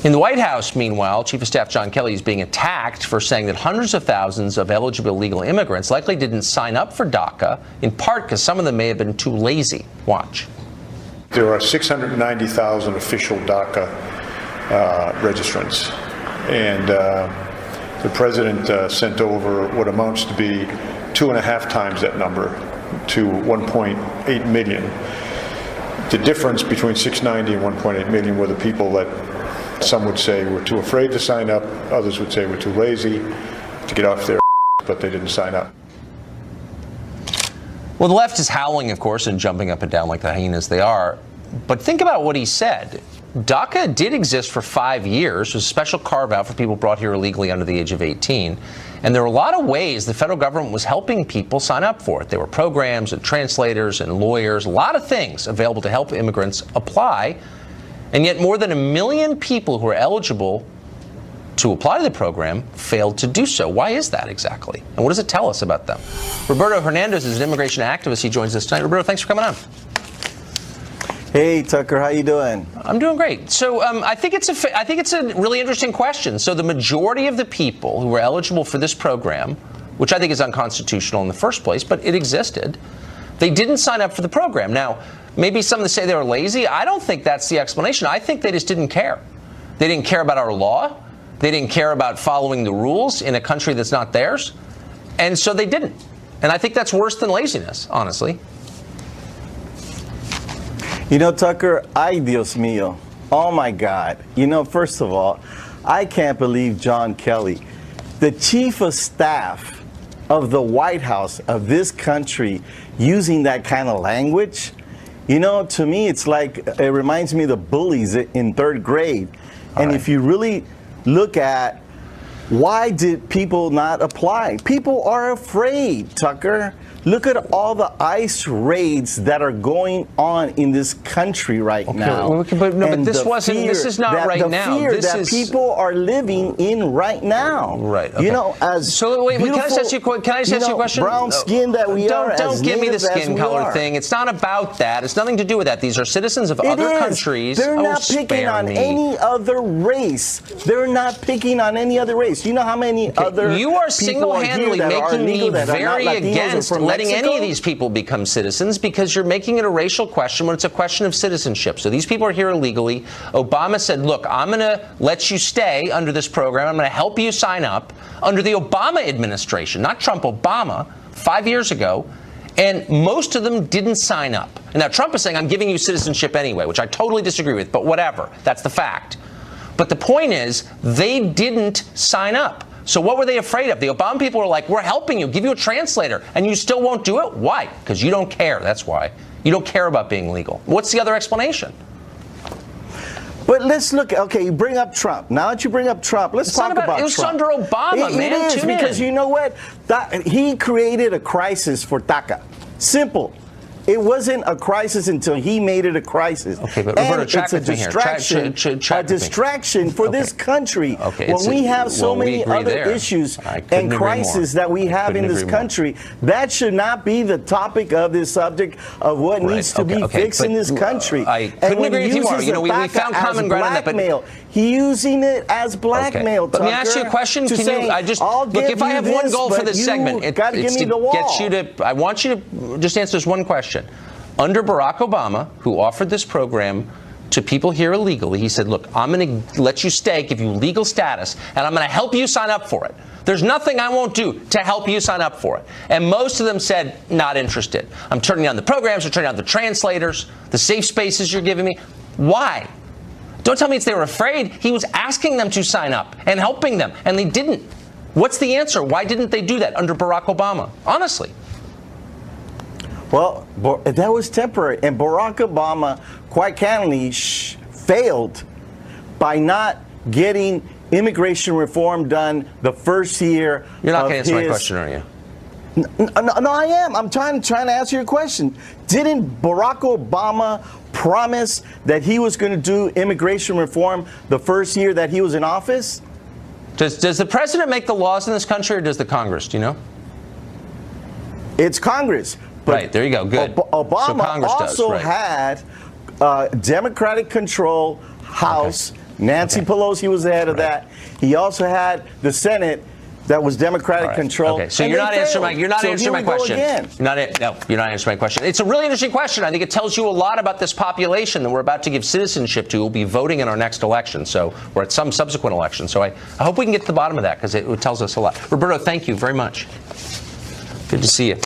In the White House, meanwhile, Chief of Staff John Kelly is being attacked for saying that hundreds of thousands of eligible illegal immigrants likely didn't sign up for DACA, in part because some of them may have been too lazy. Watch. There are 690,000 official DACA registrants, and the president sent over what amounts to be 2.5 times that number, to 1.8 million. The difference between 690 and 1.8 million were the people that some would say were too afraid to sign up, others would say were too lazy to get off their but they didn't sign up. Well, the left is howling, of course, and jumping up and down like the hyenas they are. But think about what he said. DACA did exist for 5 years. It was a special carve-out for people brought here illegally under the age of 18. And there were a lot of ways the federal government was helping people sign up for it. There were programs and translators and lawyers, a lot of things available to help immigrants apply. And yet more than 1 million people who are eligible to apply to the program failed to do so. Why is that exactly? And what does it tell us about them? Roberto Hernandez is an immigration activist. He joins us tonight. Roberto, thanks for coming on. Hey, Tucker, how you doing? I'm doing great. So I think it's a really interesting question. So the majority of the people who were eligible for this program, which I think is unconstitutional in the first place, but it existed, they didn't sign up for the program. Now, maybe some say they were lazy. I don't think that's the explanation. I think they just didn't care. They didn't care about our law. They didn't care about following the rules in a country that's not theirs. And so they didn't. And I think that's worse than laziness, honestly. You know, Tucker, ay Dios mío. Oh, my God. You know, first of all, I can't believe John Kelly, the chief of staff of the White House of this country, using that kind of language. You know, to me, it's like, it reminds me of the bullies in 3rd grade. And if you really look at why did people not apply? People are afraid, Tucker. Look at all the ICE raids that are going on in this country right now. But this is not right now. The fear that people are living in right now. Right. Okay. You know, so wait, can I just ask you a question? Brown skin that we are. Don't give me the skin color thing. It's not about that. It's nothing to do with that. These are citizens of other countries. They're not picking on any other race. They're not picking on any other race. You know how many other you are single-handedly making me very against letting any of these people become citizens because you're making it a racial question when it's a question of citizenship. So these people are here illegally. Obama said, look, I'm going to let you stay under this program. I'm going to help you sign up under the Obama administration, not Trump, Obama, 5 years ago. And most of them didn't sign up. And now Trump is saying, I'm giving you citizenship anyway, which I totally disagree with, but whatever. That's the fact. But the point is, they didn't sign up. So what were they afraid of? The Obama people were like, we're helping you, give you a translator, and you still won't do it? Why? Because you don't care. That's why. You don't care about being legal. What's the other explanation? But let's look. Okay, you bring up Trump. Now that you bring up Trump, let's talk about Trump. It was under Obama, man. It is, because you know what? He created a crisis for DACA. Simple. It wasn't a crisis until he made it a crisis. Okay, but Roberto, it's a distraction for this country. Okay, when we have so many other issues and crises that we have in this country, that should not be the topic of this subject of what needs to be fixed in this country. I couldn't agree with you more. You know, we found common ground on that, but he's using it as blackmail. Let me ask you a question. Can you? Look, if I have one goal for this segment, it's to get you to. I want you to just answer this one question. Under Barack Obama, who offered this program to people here illegally, he said, look, I'm going to let you stay, give you legal status, and I'm going to help you sign up for it. There's nothing I won't do to help you sign up for it. And most of them said, not interested. I'm turning down the programs, I'm turning down the translators, the safe spaces you're giving me. Why? Don't tell me it's they were afraid. He was asking them to sign up and helping them, and they didn't. What's the answer? Why didn't they do that under Barack Obama? Honestly. Well, that was temporary. And Barack Obama, quite candidly, failed by not getting immigration reform done the first year. You're not going to answer my question, are you? No, I am. I'm trying to answer your question. Didn't Barack Obama promise that he was going to do immigration reform the first year that he was in office? Does the president make the laws in this country, or does the Congress? Do you know? It's Congress. But right, there you go. Good. Obama also had Democratic control House, Nancy Pelosi was ahead of that. He also had the Senate that was Democratic control. Okay, so you're not answering my question. You're not answering my question. It's a really interesting question. I think it tells you a lot about this population that we're about to give citizenship to, who will be voting in our next election, or at some subsequent election. So I hope we can get to the bottom of that, because it tells us a lot. Roberto, thank you very much. Good to see you.